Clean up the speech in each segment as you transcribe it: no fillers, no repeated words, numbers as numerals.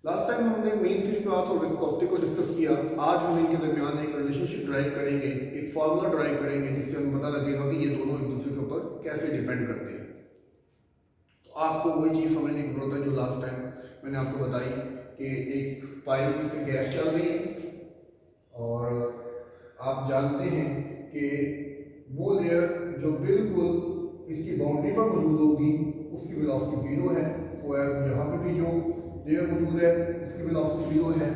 Last time हमने mean free path और viscosity को डिस्कस किया। आज हम इनके दरमियान एक रिलेशनशिप ड्राइव करेंगे, एक फार्मूला ड्राइव करेंगे जिससे हमें पता लगेगा कि ये दोनों एक दूसरे के ऊपर कैसे डिपेंड करते हैं। तो आपको वही चीज़ समझने की जरूरत है जो लास्ट टाइम मैंने आपको बताई कि एक पाइप में से गैस चल रही है और आप जानते हैं कि वो लेयर जो बिल्कुल इसकी बाउंड्री पर मौजूद होगी उसकी वेलोसिटी जीरो है। सो एज यहाँ पे भी जो लेयर मौजूद है उसकी वेलोसिटी जीरो है।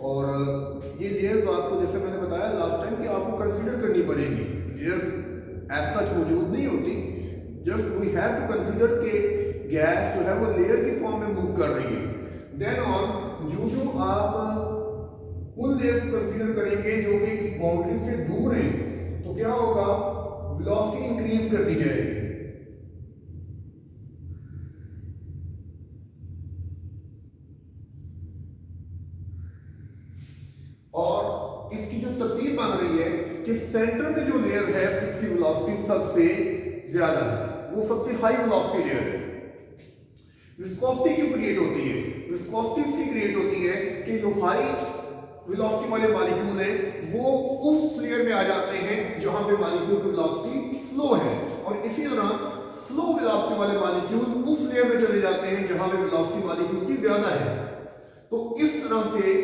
और ये लेयर्स आपको जैसे मैंने बताया लास्ट टाइम कि आपको कंसीडर करनी पड़ेगी। लेयर्स एज सच मौजूद नहीं होती, just we have to consider के गैस जो है वो लेयर की फॉर्म में मूव कर रही है। देन ऑन जो आप उन लेयर को कंसीडर करेंगे जो कि इस बाउंड्री से दूर है तो क्या होगा, वेलोसिटी इंक्रीज करती जाएगी। और इसकी जो तरतीब बन रही है कि सेंटर में जो लेयर है उसकी वेलोसिटी सबसे ज्यादा है, वो सबसे हाई वेलोसिटी लेयर है। विस्कोसिटी क्यों क्रिएट होती है? विस्कोसिटी इसलिए क्रिएट होती है कि जो हाई वेलोसिटी वाले मॉलिक्यूल हैं वो उस लेयर में आ जाते हैं जहां पे मॉलिक्यूल की वेलोसिटी स्लो है, और इसी तरह स्लो वेलोसिटी वाले मॉलिक्यूल उस लेयर में चले जाते हैं जहां पे वेलोसिटी मॉलिक्यूल की ज्यादा है। तो इस तरह से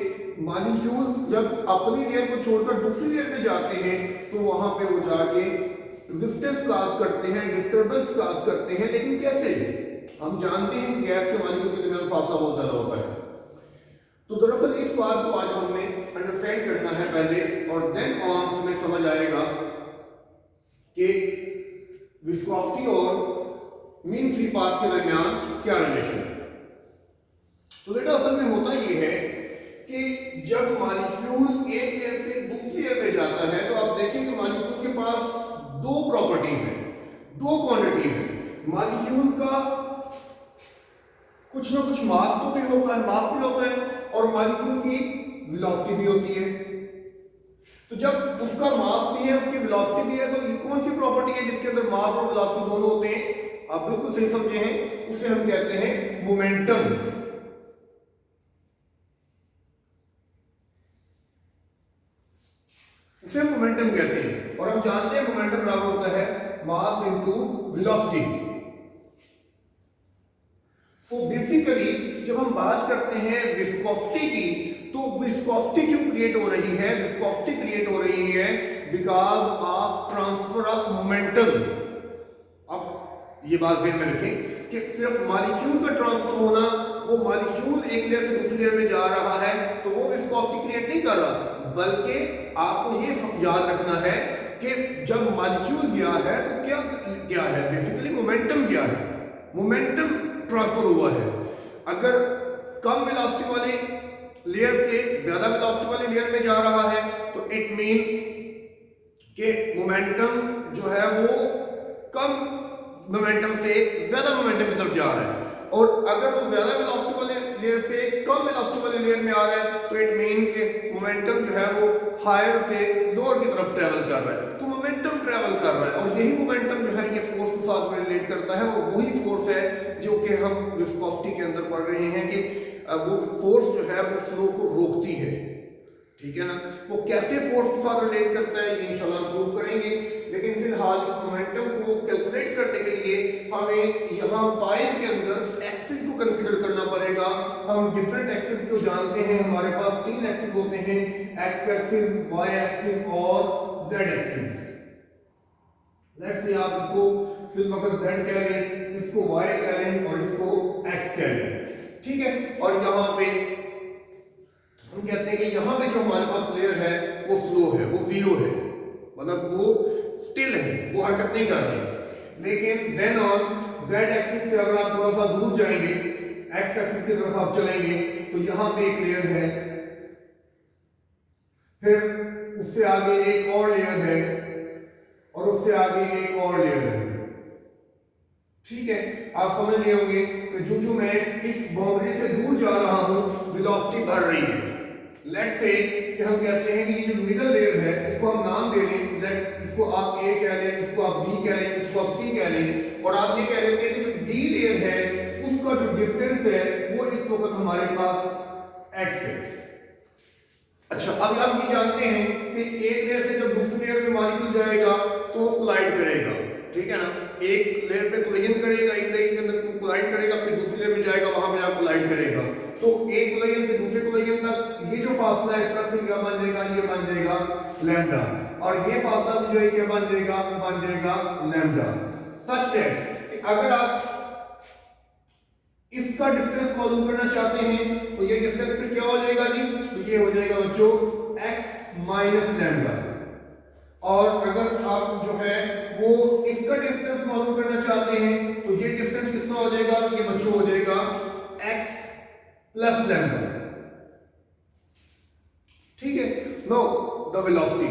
मॉलिक्यूल्स जब अपनी लेयर को छोड़कर दूसरी लेयर में जाते हैं तो वहां पे वो जाके रेजिस्टेंस क्लास करते हैं, डिस्टर्बेंस क्लास करते हैं। लेकिन कैसे? हम जानते हैं कि गैस के मॉलिक्यूल के दरमियान फासला बहुत ज्यादा होता है। तो दरअसल इस बात को आज हमने अंडरस्टैंड करना है पहले, और देन ऑन हमें समझ आएगा कि विस्कोसिटी और मीन फ्री पाथ के दरमियान क्या रिलेशन है। तो बेटा असल में होता यह है कि जब मॉलिक्यूल एक लेयर से दूसरी लेयर में जाता है तो आप देखेंगे मॉलिक्यूल के पास दो प्रॉपर्टीज हैं, दो क्वांटिटीज हैं। मॉलिक्यूल का कुछ ना कुछ मास तो भी होता है, मास भी होता है, और मॉलिक्यूल की वेलोसिटी भी होती है। तो जब उसका मास भी है, उसकी वेलोसिटी भी है, तो ये कौन सी प्रॉपर्टी है जिसके अंदर मास और वेलोसिटी दोनों होते हैं? आप बिल्कुल सही समझे हैं, उसे हम कहते हैं मोमेंटम। इसे मोमेंटम कहते हैं, और हम जानते हैं मोमेंटम बराबर होता है mass into velocity. So basically जब हम बात करते हैं विस्कोसिटी की, तो विस्कोसिटी क्यों क्रिएट हो रही है? विस्कोसिटी क्रिएट हो रही है because of transfer of momentum. अब ये बात ध्यान में रखें कि सिर्फ मॉलिक्यूल का ट्रांसफर होना, वो मॉलिक्यूल एक लेयर से दूसरी लेयर में जा रहा है तो वो विस्कोसिटी क्रिएट नहीं कर रहा, बल्कि आपको ये याद रखना है कि जब मॉलिक्यूल गया है तो क्या गया है? बेसिकली मोमेंटम गया है, मोमेंटम ट्रांसफर हुआ है। अगर कम वेलोसिटी वाले लेयर से ज्यादा वेलोसिटी वाले लेयर में जा रहा है तो इट मीन कि मोमेंटम जो है वो कम मोमेंटम से ज्यादा मोमेंटम की तरफ जा रहा है, और अगर वो ज्यादा वेलोसिटी वाले लेयर से कम वेलोसिटी वाले लेयर में आ रहा है तो इट मीन कि मोमेंटम जो है वो हायर से लोअर की तरफ ट्रेवल कर रहा है। तो मोमेंटम ट्रेवल कर रहा है, और यही मोमेंटम जो है ये फोर्स के साथ रिलेट करता है, और वही फोर्स है जो कि हम विस्कोसिटी के अंदर पढ़ रहे हैं कि वो फोर्स जो है वो फ्लो को रोकती है। ठीक है ना? वो कैसे फोर्स के साथ रिलेट करता है ये इंशाल्लाह प्रूव करेंगे, लेकिन फिलहाल इस मोमेंटम को कैलकुलेट करने के लिए हमें यहाँ पाइप के अंदर एक्सिस को कंसीडर करना पड़ेगा। हम डिफरेंट एक्सिस को जानते हैं, हमारे पास तीन एक्सिस होते हैं, एक्स एक्सिस, वाई एक्सिस और जेड एक्सिस। लेट्स से आप इसको फिर वक्त जेड कह लें, इसको वाई कह लें और इसको एक्स कह लें। ठीक है? और यहाँ पे हम कहते हैं कि यहाँ पे जो हमारे पास लेयर है वो स्लो है, वो जीरो है, मतलब वो स्टिल है, वो हरकत नहीं कर रही। लेकिन देन ऑन जेड एक्सिस से अगर आप थोड़ा सा दूर जाएंगे, एक्स एक्सिस की तरफ आप चलेंगे, तो यहाँ पे एक लेयर है, फिर उससे आगे एक और लेयर है, और उससे आगे एक और लेयर है। ठीक है? आप समझ लिए होंगे कि जो मैं इस बाउंड्री से दूर जा रहा हूं वेलोसिटी बढ़ रही है। लेट्स से कि हम कहते हैं कि ये जो मिडिल लेयर है इसको हम नाम दे लें, लेट इसको आप ए कह लें, इसको आप बी कह लें, इसको आप सी कह लें, और आप ये कह लेते हैं कि जो डी लेयर है उसका जो डिस्टेंस है वो इस वक्त हमारे पास एक्स है। अच्छा, अब आप ये जानते हैं कि एक लेयर से जब दूसरी लेयर में मॉलिक्यूल जाएगा तो वो कोलाइड करेगा, ठीक है ना। एक लेयर पे कोलिजन करेगा, एक लेयर के अंदर कोलाइड करेगा, फिर दूसरी लेयर में जाएगा, वहां पे जाकर कोलाइड करेगा। तो एक कोलिजन से दूसरे कोलिजन तक ये जो फासला है इस तरह से क्या बन जाएगा, ये बन जाएगा लैम्डा, और ये फासला भी जो है क्या बन जाएगा, वो बन जाएगा लैम्डा। सच है कि अगर आप इसका डिस्टेंस मालूम करना चाहते हैं तो ये डिस्टेंस फिर क्या हो जाएगा जी, तो ये हो जाएगा बच्चों x माइनस लैम्डा। और अगर आप जो है वो इसका डिस्टेंस मालूम करना चाहते हैं तो ये डिस्टेंस कितना हो जाएगा, ये बच्चों हो जाएगा x प्लस लैम्डा, ठीक है। नो द वेलोसिटी,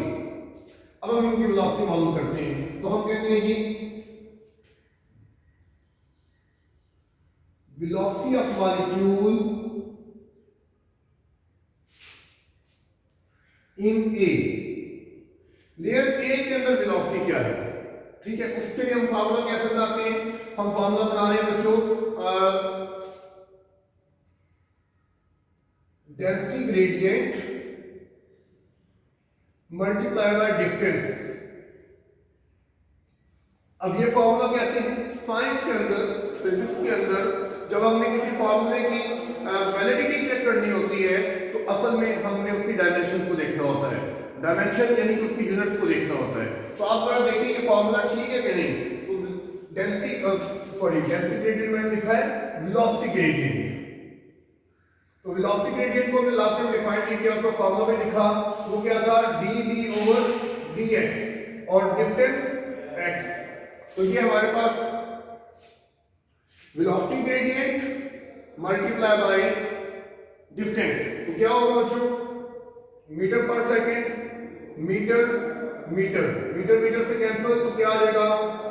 अब हम इनकी वेलोसिटी मालूम करते हैं। तो हम कहते हैं जी velocity of molecule in A, layer A के अंदर वेलोसिटी क्या है, ठीक है। उसके लिए हम फार्मूला कैसे बनाते हैं, हम फार्मूला बना रहे हैं बच्चों density gradient multiply by distance. अब ये फार्मूला कैसे है, साइंस के अंदर, फिजिक्स के अंदर जब हमने किसी फार्मूले की वैलिडिटी चेक करनी होती है तो असल में हमने उसकी डायमेंशन को देखना होता है। डायमेंशन यानी कि उसकी यूनिट्स को देखना होता है। तो आप जरा देखिए ये फार्मूला ठीक है कि नहीं। तो डेंसिटी डेंसिटी ग्रेडियंट मैंने लिखा है वेलोसिटी ग्रेडियंट। तो वेलोसिटी ग्रेडियंट को हमने लास्ट टाइम डिफाइन किया, उसका फार्मूला में लिखा, वो क्या था, dv ओवर dx और डिस्टेंस x। तो ये हमारे पास velocity gradient multiply by distance, तो क्या होगा बच्चों, मीटर पर second, metre metre, metre metre से कैंसिल, तो क्या आ जाएगा,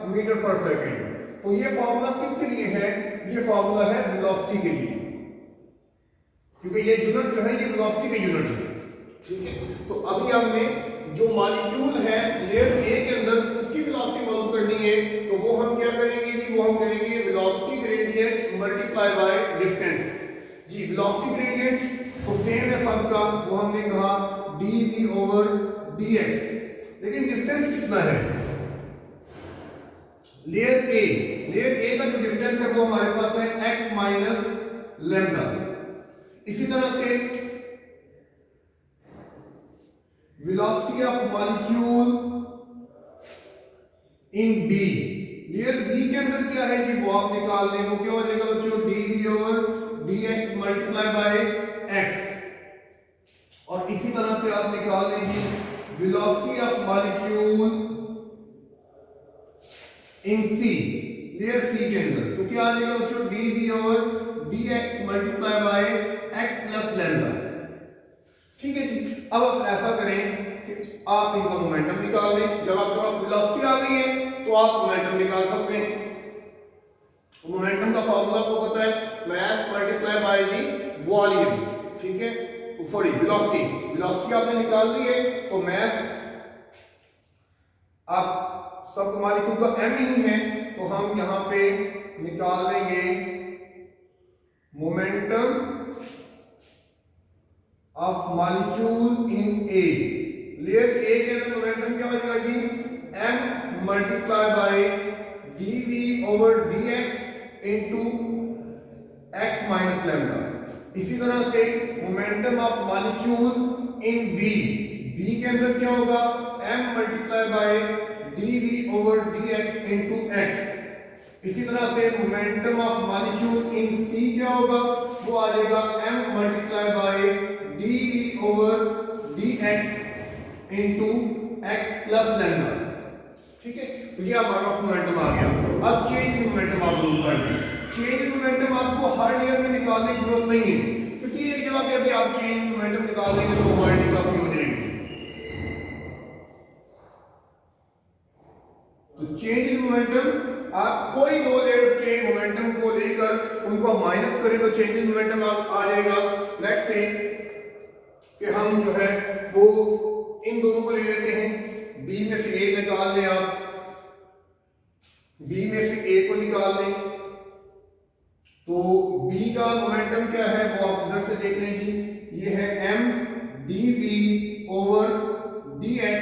मीटर पर सेकंड। तो ये फार्मूला किसके लिए है, ये फार्मूला है वेलोसिटी के लिए, क्योंकि ये यूनिट जो है ये वेलोसिटी का यूनिट है, ठीक है। तो अभी हमने जो मॉलिक्यूल है लेयर ए के अंदर उसकी वेलोसिटी मालूम करनी है, तो वो हम क्या करेंगे जी, वो हम करेंगे velocity gradient multiply by distance. जी वेलोसिटी ग्रेडियंट तो सेम है सबका, वो हमने कहा dv ओवर dx, लेकिन डिस्टेंस कितना है, लेयर ए का जो डिस्टेंस है वो हमारे पास है x माइनस लैम्डा। इसी तरह से velocity of molecule in B, layer B के अंदर क्या है जी, वो आप निकाल लें, वो क्या हो जाएगा बच्चों, dv over dx multiply by x। और इसी तरह से आप निकाल लीजिए velocity of molecule in C, layer C के अंदर, तो क्या आ जाएगा बच्चों, dv over dx multiply by x plus lambda, ठीक है जी। अब आप ऐसा करें कि आप इनका मोमेंटम निकाल लें। जब आपके पास वेलोसिटी आ गई है तो आप मोमेंटम निकाल सकते हैं। मोमेंटम का फार्मूला आपको पता है, मास मल्टीप्लाई बाय दी वॉल्यूम, ठीक है। सॉरी वेलोसिटी आपने निकाल ली है, तो मास आप सब मॉलिक्यूल का m ही है, तो हम यहां पे निकाल लेंगे momentum of molecule in A. Layer A के अंदर मोमेंटम क्या हो जाएगा जी, m multiply by dv over dx into x minus lambda. इसी तरह से momentum of molecule in B, B के अंदर क्या होगा, m multiply by dv over dx into x। इसी तरह से momentum of molecule in C क्या होगा, वो आ जाएगा m multiply by dv over dx into x plus lambda, ठीक है। तो ये हमारे पास मोमेंटम आ गया। अब चेंज इन मोमेंटम आप लोग कर लें। चेंज इन मोमेंटम आपको हर लेयर में निकालने की जरूरत नहीं है, किसी एक जगह पे अभी आप चेंज इन मोमेंटम निकाल लेंगे तो हमारी काफी हो जाएगी। तो चेंज इन मोमेंटम आप कोई दो लेयर्स के मोमेंटम को लेकर उनको माइनस करें तो चेंज इन मोमेंटम आ जाएगा। लेट्स से कि हम जो है वो इन दोनों को ले लेते हैं, बी में से ए निकाल लें, आप बी में से ए को निकाल लें, तो बी का मोमेंटम क्या है वो आप इधर से देख लें जी, ये है m dv over dx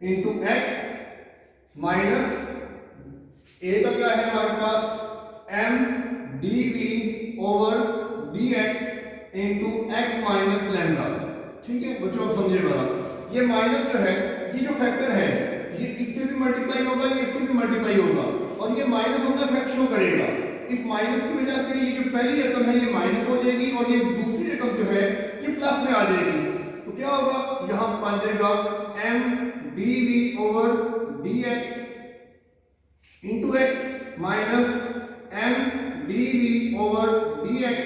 into x minus a का क्या है हमारे पास m dv over dx into x minus lambda. ठीक है बच्चों, आप समझिएगा, ये माइनस जो है, ये जो फैक्टर है, ये इससे भी मल्टीप्लाई होगा, ये इससे भी मल्टीप्लाई होगा, और ये माइनस अपना इफेक्ट शो करेगा। इस माइनस की वजह से ये जो पहली रकम है ये माइनस हो जाएगी, और ये दूसरी रकम जो है ये प्लस में आ जाएगी। तो क्या होगा, यहां बन जाएगा m dv over dx into x minus m dv over dx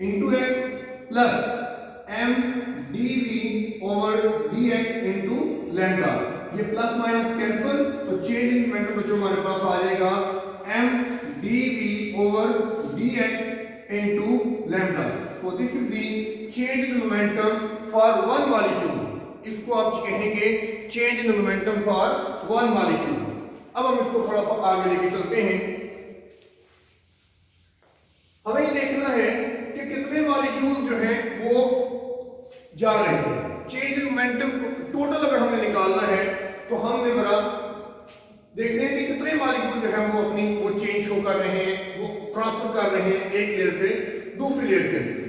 into x plus m dv over dx into lambda. ये प्लस माइनस कैंसिल, तो चेंज इन मोमेंटम जो हमारे पास आ जाएगा m dv over dx into lambda. So this is the change in momentum for one molecule. इसको आप कहेंगे change in momentum for one molecule. अब हम इसको थोड़ा सा आगे लेके चलते हैं। हमें ये देखना है कि कितने मॉलिक्यूल जो हैं वो जा रहे हैं। चेंज इन मोमेंटम टोटल अगर हमें निकालना है तो हमने जरा देखने हैं कि कितने मॉलिक्यूल जो है वो अपनी वो चेंज शो कर रहे हैं, वो ट्रांसफर कर रहे हैं एक लेयर से दूसरी लेयर के अंदर।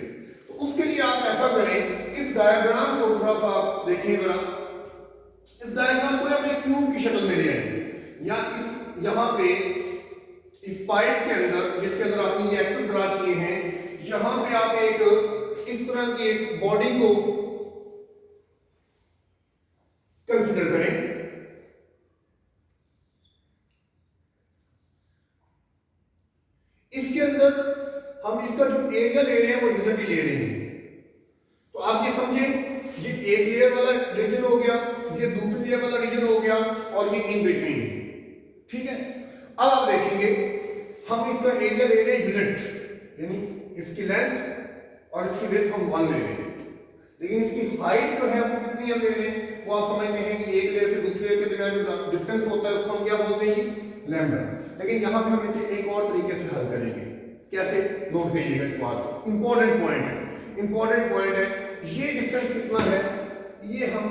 तो उसके लिए आप ऐसा करें, इस डायग्राम को थोड़ा सा देखें जरा। इस डायग्राम को अपने क्यूब की शक्ल में ले आए, या इस यहां पे इस पाइप के अंदर जिसके अंदर आपने ये एक्सेस ड्रा किए हैं, यहां पे आप एक इस तरह की एक बॉडी को कंसीडर करें। इसके अंदर हम इसका जो एरिया ले रहे हैं वो यूनिट ले रहे हैं। तो आप ये समझे, ये एक लेयर वाला रीजन हो गया, ये दूसरी लेयर वाला रीजन हो गया, और ये इन बिटवीन। ठीक है, अब आप देखेंगे हम इसका एरिया ले रहे हैं यूनिट, यानी इसकी लेंथ और इसकी विड्थ हम 1 ले रहे हैं, लेकिन इसकी हाइट जो है वो कितनी हम ले रहे हैं, वो आप समझते हैं कि एक लेयर से दूसरी लेयर के दरमियान जो डिस्टेंस होता है उसको हम क्या बोलते हैं, लैम्डा। लेकिन यहां पे हम इसे एक और तरीके से हल करेंगे। कैसे, नोट करिएगा इस बात, इंपॉर्टेंट पॉइंट है, इंपॉर्टेंट पॉइंट है। ये डिस्टेंस कितना है ये हम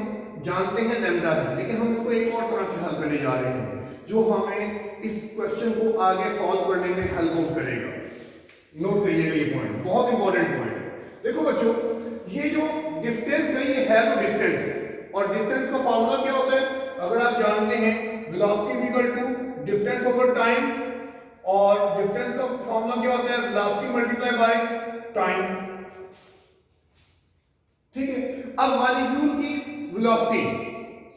जानते हैं लैम्डा है, लेकिन हम इसको एक और तरह से हल करने जा रहे हैं जो हमें इस क्वेश्चन को आगे सॉल्व करने में हेल्प करेगा। नोट करिएगा ये पॉइंट, बहुत इंपॉर्टेंट पॉइंट है। देखो बच्चों, ये जो डिस्टेंस है ये है तो डिस्टेंस, और डिस्टेंस का फार्मूला क्या होता है, अगर आप जानते हैं velocity is equal to distance over time, और डिस्टेंस का फार्मूला क्या होता है, वेलोसिटी मल्टीप्लाई बाय टाइम। ठीक है, अब मॉलिक्यूल की वेलोसिटी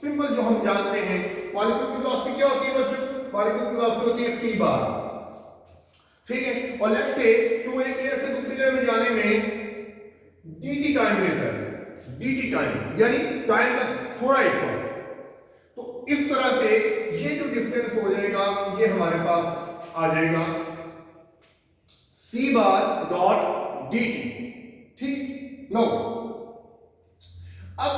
सिंपल जो हम जानते हैं, मॉलिक्यूल की वेलोसिटी क्या होती है बच्चों, मॉलिक्यूल की वेलोसिटी होती है c बार। ठीक है, और लेट्स से तो एक लेयर से दूसरी लेयर में जाने में dt टाइम लेता है, dt टाइम यानी टाइम का थोड़ा हिस्सा। तो इस तरह से ये जो डिस्टेंस हो जाएगा ये हमारे पास आ जाएगा c बार डॉट dt। ठीक, नो अब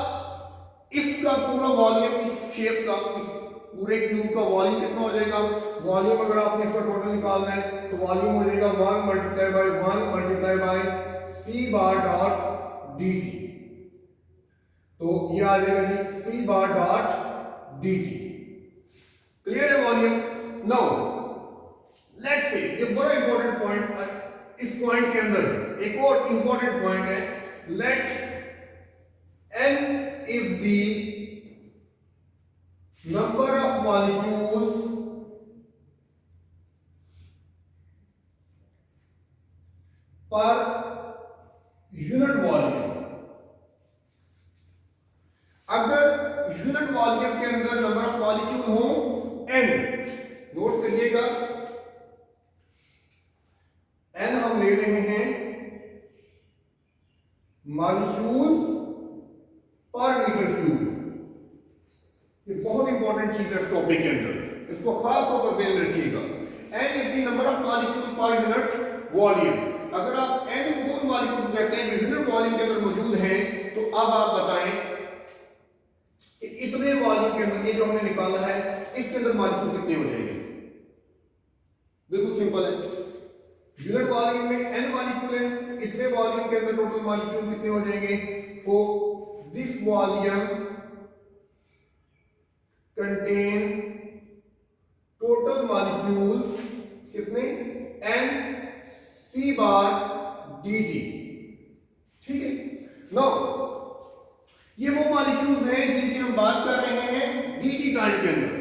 इसका पूरा वॉल्यूम, इस शेप का, इस पूरे क्यूब का वॉल्यूम कितना हो जाएगा, वॉल्यूम अगर आपने इसका टोटल निकालना है तो वॉल्यूम हो जाएगा 1 multiply by 1 multiply by c bar dot dt। तो ये आ जाएगा जी c बार डॉट dt। क्लियर है वॉल्यूम। नाउ लेट्स से, ये बड़ा इंपॉर्टेंट पॉइंट, इस पॉइंट के अंदर एक और इंपॉर्टेंट पॉइंट है, late n is the number of molecules per unit volume। अगर यूनिट वॉल्यूम के अंदर नंबर ऑफ मॉलिक्यूल हो n, नोट करिएगा n हम ले रहे हैं मॉलिक्यूल्स पर मीटर क्यूब। ये बहुत इंपॉर्टेंट चीज है इस टॉपिक के अंदर, इसको खास तौर पर ध्यान रखिएगा। n is the number of molecule per unit volume. अगर आप n वो मॉलिक्यूल कहते हैं जो यूनिट वॉल्यूम के अंदर मौजूद हैं, तो अब आप बताएं कि इतने वॉल्यूम के अंदर ये जो हमने निकाला है इसके अंदर मॉलिक्यूल कितने हो जाएंगे। बिल्कुल सिंपल है, यूनिट वॉल्यूम में n मॉलिक्यूल है, इतने वॉल्यूम के अंदर टोटल मॉलिक्यूल कितने हो जाएंगे? So this volume contain total molecules कितने? n c बार dt। ठीक है, नो ये वो मॉलिक्यूल्स हैं जिनकी हम बात कर रहे हैं dt टाइम के अंदर।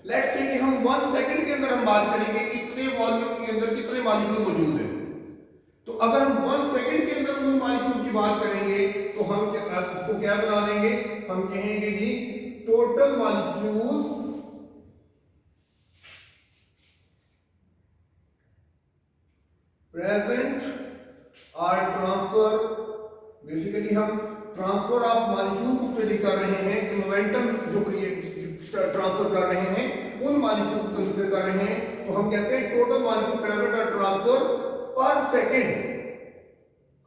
लेट्स से कि हम 1 सेकंड के अंदर हम बात करेंगे इतने वॉल्यूम के अंदर कितने मॉलिक्यूल मौजूद हैं। तो अगर हम 1 सेकंड के अंदर उन मॉलिक्यूल की बात करेंगे तो हम उसको क्या बना देंगे? हम कहेंगे जी total molecules present are transfer. Basically हम ट्रांसफर ऑफ मॉलिक्यूल को स्टडी कर रहे हैं कि मोमेंटम जो क्रिएट ट्रांसफर कर रहे हैं उन मॉलिक्यूल को कंसीडर कर रहे हैं। तो हम कहते हैं total molecule present are transfer per second.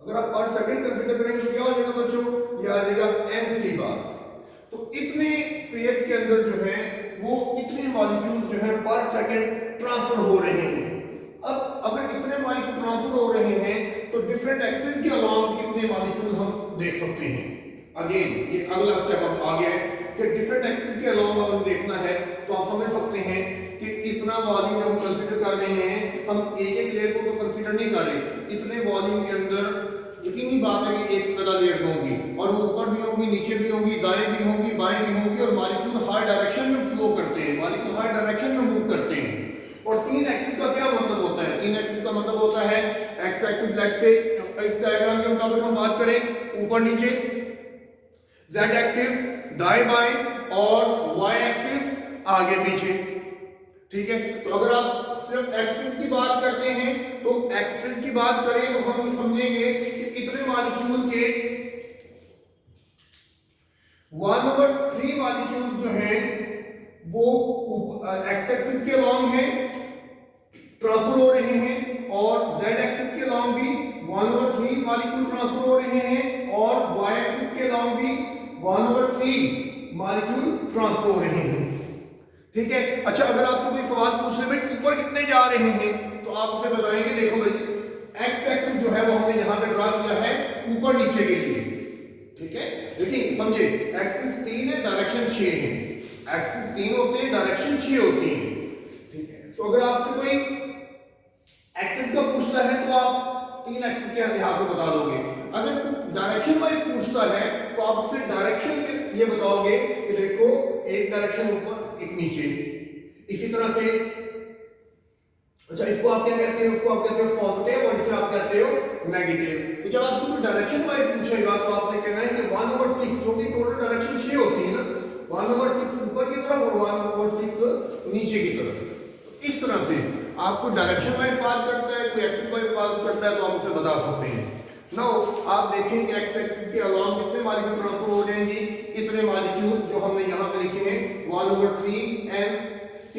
अगर आप पर सेकंड कंसीडर करेंगे तो क्या हो जाएगा बच्चों? ये आ जाएगा nc बार। तो इतने स्पेस के अंदर जो है वो इतने मॉलिक्यूल्स जो है पर सेकंड ट्रांसफर हो रहे हैं। अब अगर इतने मॉलिक्यूल ट्रांसफर हो रहे हैं तो डिफरेंट एक्सिस के अलोंग कितने मॉलिक्यूल हम देख सकते हैं। अगेन ये अगला स्टेप अब आ गया है कि डिफरेंट एक्सिस के अलोंग हम देखना है तो आप समझ सकते हैं कि इतना वॉल्यूम जो हम कंसीडर कर रहे हैं, हम एक एक लेयर को तो कंसीडर नहीं कर रहे। इतने वॉल्यूम के अंदर यकीनी बात है कि एक से ज्यादा लेयर्स होंगी और वो ऊपर भी होंगी, नीचे भी होंगी, दाएं भी होंगी, बाएं भी होंगी और मॉलिक्यूल हर डायरेक्शन में फ्लो करते हैं, मॉलिक्यूल हर डायरेक्शन में मूव करते हैं। और तीन एक्सिस का क्या मतलब होता है? तीन एक्सिस का मतलब होता है एक्स एक्सिस लेट्स से इस डायग्राम के मुताबिक हम बात करें ऊपर नीचे, जेड एक्सिस दाएं बाएं और वाई एक्सिस आगे पीछे। ठीक है, तो अगर आप सिर्फ एक्सिस की बात करते हैं तो एक्सिस की बात करें तो हम समझेंगे कि इतने मॉलिक्यूल के 1/3 मॉलिक्यूल्स जो हैं वो एक्स एक्सिस के अलोंग हैं, ट्रांसफर हो रहे हैं और जेड एक्सिस के अलोंग भी 1/3 मॉलिक्यूल ट्रांसफर हो रहे हैं और वाई एक्सिस के अलोंग भी 1/3 मॉलिक्यूल ट्रांसफर हो रहे हैं। ठीक है, अच्छा अगर आपसे कोई सवाल पूछ ले भाई ऊपर कितने जा रहे हैं तो आप उसे बताएंगे देखो भाई एक्स एक्सिस जो है वो हमने यहां पे ड्रा किया है ऊपर नीचे के लिए। ठीक है, देखिए समझे एक्सिस 3 है, डायरेक्शन 6 है। एक्सिस 3 होते हैं, डायरेक्शन 6 होती है। ठीक है, तो अगर आपसे कोई एक्सिस का पूछता है तो आप 3 एक्सिस के लिहाज से बता दोगे। अगर डायरेक्शन वाइज पूछता है तो आप उससे डायरेक्शन के ये बताओगे कि देखो एक डायरेक्शन ऊपर एक नीचे, इसी तरह से। अच्छा इसको आप क्या कहते हैं? उसको आप कहते हो पॉजिटिव और इसे आप कहते हो नेगेटिव। तो जब आपसे कोई डायरेक्शन वाइज पूछेगा तो आपने कहना है कि 1/6 क्योंकि टोटल डायरेक्शन 6 होती है ना, 1/6 ऊपर की तरफ और 1/6 नीचे की तरफ। तो इस तरह से आपको डायरेक्शन वाइज बात करता है, कोई एक्सिस वाइज बात करता है तो आप उसे बता सकते हैं। नाउ आप देखें कि एक्स एक्सिस के अलोंग कितने मॉलिक्यूल ट्रांसफर हो जाएंगे? इतने मॉलिक्यूल जो हमने यहां पे लिखे हैं 1/3 mc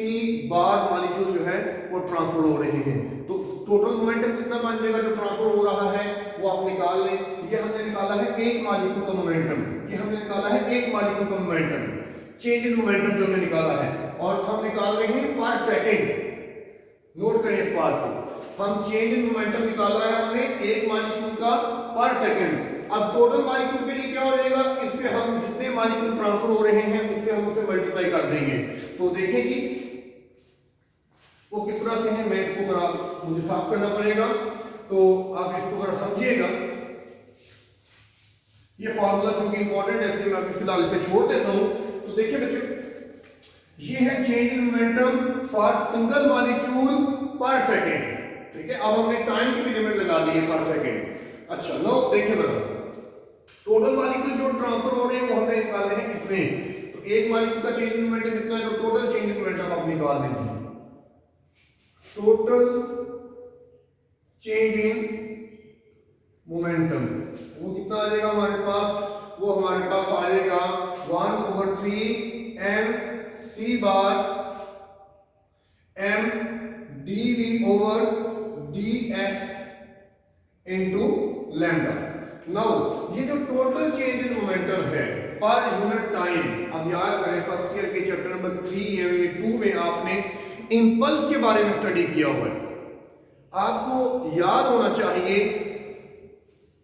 बार मॉलिक्यूल जो है वो ट्रांसफर हो रहे हैं। तो टोटल मोमेंटम कितना बन जाएगा जो ट्रांसफर हो रहा है वो आप निकाल लें। ये हमने निकाला है एक मॉलिक्यूल का मोमेंटम, ये हमने निकाला है एक मॉलिक्यूल का मोमेंटम, चेंज इन मोमेंटम जो हमने निकाला है और हम निकाल रहे हैं पर सेकंड। नोट करें इस बात को, हम चेंज इन मोमेंटम निकाला है हमने एक मॉलिक्यूल का पर सेकंड। अब टोटल मॉलिक्यूल के लिए क्या हो जाएगा? इससे हम जितने मॉलिक्यूल ट्रांसफर हो रहे हैं उससे हम उसे मल्टीप्लाई कर देंगे। तो देखिए जी वो किस तरह से है, मैं इसको जरा मुझे साफ करना पड़ेगा तो आप इसको जरा समझिएगा। ये फार्मूला चूंकि इंपॉर्टेंट है इसलिए मैं अभी फिलहाल इसे छोड़ देता हूं। तो देखिए बच्चों ये है change in momentum for single molecule पर सेकंड। ठीक है, अब हमने टाइम की भी लिमिट लगा दी है पर सेकंड। अच्छा लो देखिए जरा टोटल मॉलिक्यूल जो ट्रांसफर हो रहे हैं वो हमने निकाले हैं कितने? तो एक मॉलिक्यूल का चेंज इन मोमेंटम कितना है? तो टोटल चेंज इन मोमेंटम आप निकाल देंगे। टोटल चेंज इन मोमेंटम वो कितना आ जाएगा हमारे पास? वो हमारे पास आ जाएगा 1/3 mc बार m dv/dx into lambda. Now ये जो टोटल चेंज इन मोमेंटम है पर यूनिट टाइम, अब याद करें फर्स्ट ईयर के चैप्टर नंबर 3 या 2 में आपने इंपल्स के बारे में स्टडी किया हुआ है। आपको याद होना चाहिए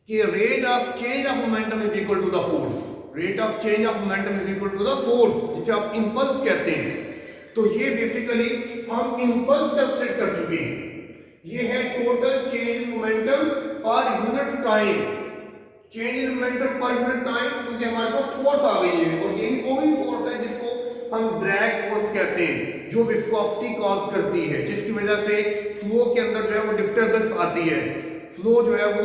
कि rate of change of momentum is equal to the force. Rate of change of momentum is equal to the force, जिसे आप इंपल्स कहते हैं। तो ये बेसिकली हम इंपल्स कैलकुलेट कर चुके हैं। ये है total change in momentum per unit time. Change in momentum per unit time, तो ये हमारे पास फोर्स आ गई है, और यही वही फोर्स है जिसको हम ड्रैग फोर्स कहते हैं, जो विस्कोसिटी कॉज करती है, जिसकी वजह से फ्लो के अंदर जो है वो डिस्टर्बेंस आती है। फ्लो जो है वो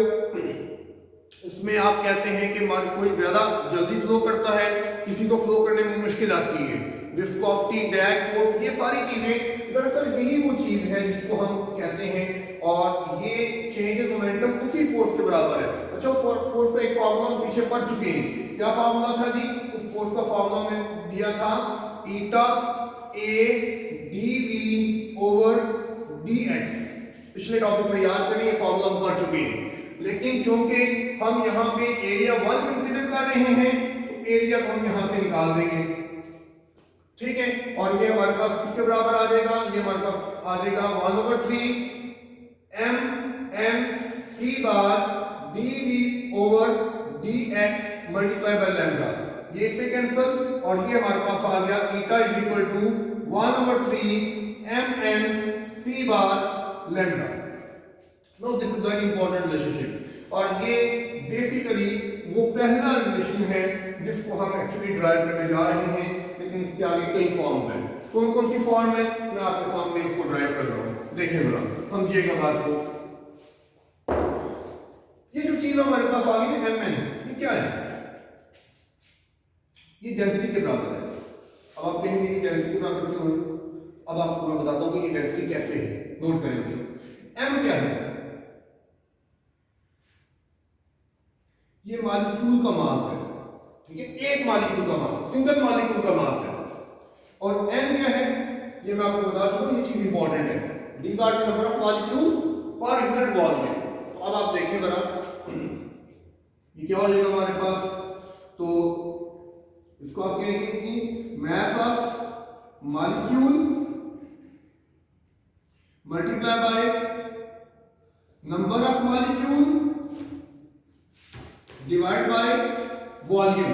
उसमें आप कहते हैं कि कोई ज्यादा जल्दी फ्लो करता है, किसी को फ्लो करने में मुश्किल आती है। विस्कोसिटी, ड्रैग फोर्स, ये सारी चीजें दरअसल यही वो चीज है जिसको हम कहते हैं, और ये चेंज इन मोमेंटम उसी फोर्स के बराबर है। अच्छा, फोर्स का एक फार्मूला हम पीछे पढ़ चुके हैं। क्या फार्मूला था जी? उस फोर्स का फार्मूला में दिया था ईटा ए डीवी ओवर डीएक्स। पिछले टॉपिक में याद करें, ये फार्मूला हम पढ़ चुके हैं। लेकिन चूंकि हम यहाँ पे एरिया 1 कंसीडर कर रहे हैं, तो एरिया को हम यहां से निकाल देंगे, ठीक है। और ये हमारे पास किसके बराबर आ जाएगा? ये हमारे पास आ जाएगा 1/3 m n c bar dv over dx multiply by lambda. ये इससे कैंसिल, और ये हमारे पास आ गया eta is equal to 1/3 m n c bar lambda. Now this is very important relationship, और ये बेसिकली वो पहला रिलेशन है जिसको हम एक्चुअली ड्राइव करने जा रहे हैं, लेकिन इसके आगे कई फॉर्म्स हैं। कौन कौन सी फॉर्म है मैं आपके सामने इसको ड्राइव कर रहा हूं, देखिए जरा, समझिएगा बात को। ये जो चीज हमारे पास आ गई है mn, ये क्या है? ये डेंसिटी के बराबर है। अब आप कहेंगे ये डेंसिटी के बराबर क्यों है? अब आपको मैं बताता हूं कि ये डेंसिटी कैसे है। नोट करें बच्चों, m क्या है? ये मॉलिक्यूल का मास है, ठीक है, एक मॉलिक्यूल का मास, सिंगल मॉलिक्यूल का मास है। और n क्या है? ये मैं आपको बता दूं, ये चीज इंपॉर्टेंट है। These are the number of molecule per unit volume. तो अब आप देखिए जरा, ये क्या हो जाएगा हमारे पास? तो इसको आप कहेंगे कि mass of molecule multiply by number of molecule divide by volume.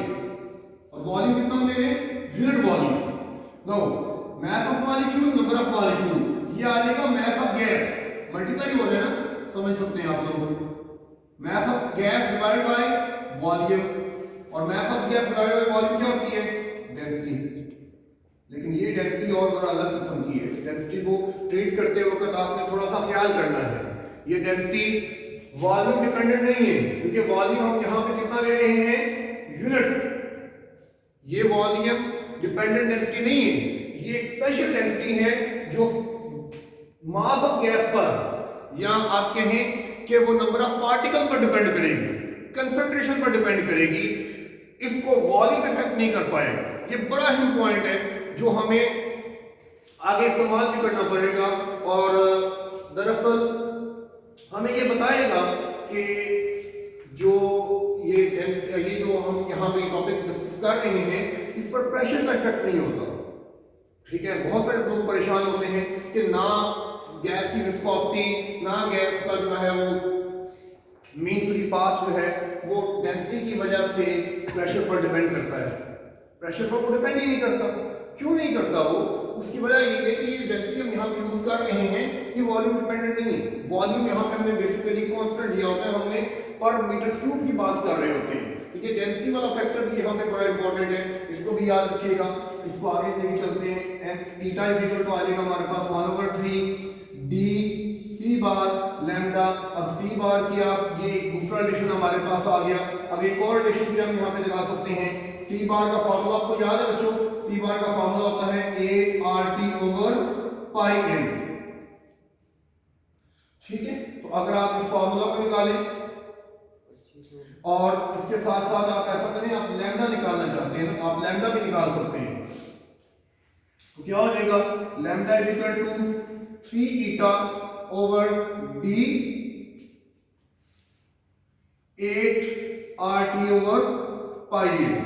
और वॉल्यूम कितना ले रहे हैं? Unit volume. Now mass of molecule, number of molecule, ये आ जाएगा मास ऑफ गैस, मल्टीप्लाई हो जाए ना, समझ सकते हैं आप लोग। Mass of gas divide by volume, और mass of gas divide by volume क्या होती है? डेंसिटी। लेकिन ये डेंसिटी और बड़ा अलग किस्म की है। इस डेंसिटी को ट्रीट करते वक्त आपने थोड़ा सा ख्याल करना है। ये डेंसिटी वॉल्यूम डिपेंडेंट नहीं है, क्योंकि वॉल्यूम हम यहां पे कितना ले रहे हैं? यूनिट। ये वॉल्यूम डिपेंडेंट डेंसिटी नहीं है, ये एक स्पेशल डेंसिटी है जो मास ऑफ गैस पर, या आप कहें कि वो नंबर ऑफ पार्टिकल पर डिपेंड करेगी, कंसंट्रेशन पर डिपेंड करेगी। इसको वॉल्यूम इफेक्ट नहीं कर पाएगा। ये बड़ा ही पॉइंट है जो हमें आगे इस्तेमाल भी करना पड़ेगा, और दरअसल हमें ये बताएगा कि जो ये जो हम यहाँ पे टॉपिक डिस्कस कर रहे हैं, इस पर प्रेशर का इफेक्ट नहीं होता, ठीक है। बहुत सारे लोग परेशान होते हैं कि ना गैस की विस्कोसिटी, ना गैस का जो है वो मीन फ्री पाथ जो है वो डेंसिटी की वजह से प्रेशर पर डिपेंड करता है। प्रेशर पर वो डिपेंड ही नहीं करता। क्यों नहीं करता वो? उसकी वजह ये है कि ये डेंसिटी हम यहाँ पे यूज कर रहे हैं, ये वॉल्यूम डिपेंडेंट नहीं है। वॉल्यूम यहाँ पे हमने बेसिकली कांस्टेंट दिया होता है, हमने पर मीटर क्यूब की बात कर रहे होते हैं, ठीक है। डेंसिटी वाला फैक्टर भी यहाँ पे बड़ा इंपॉर्टेंट है, इसको भी याद रखिएगा। इसको आगे लेके चलते हैं। ईटा इज इक्वल टू आ जाएगा हमारे पास 1/3 डी सी बार लैम्डा। अब सी बार की आप ये एक दूसरा रिलेशन हमारे पास आ गया। अब एक और रिलेशन भी हम यहाँ पे लगा सकते हैं। सी बार का फार्मूला आपको याद है बच्चों? सी बार का फार्मूला होता है 8RT ओवर पाई m, ठीक है। तो अगर आप इस फार्मूला को निकालें और इसके साथ साथ आप ऐसा करें, आप लैम्डा निकालना चाहते हैं तो आप लैम्डा भी निकाल सकते हैं। तो क्या हो जाएगा? Lambda is equal to 3 eta over D 8RT over pi m,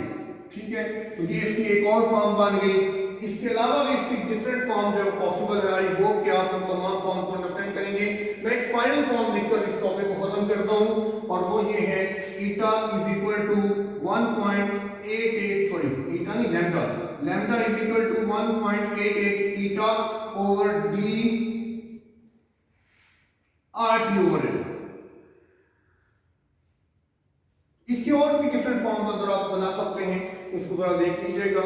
ठीक है। तो ये इसकी एक और फॉर्म बन गई इसके अलावा भी इसकी डिफरेंट फॉर्म जो है पॉसिबल है। आई होप कि आप उन तमाम फॉर्म को अंडरस्टैंड करेंगे। मैं एक फाइनल फॉर्म लिखकर इस टॉपिक को खत्म करता हूं और वो ये है eta is equal to 1.88 sorry eta नहीं lambda is equal to 1.88 eta over D RT over L. इसके और भी डिफरेंट फॉर्म अगर आप बना सकते हैं, इसको जरा देख लीजिएगा।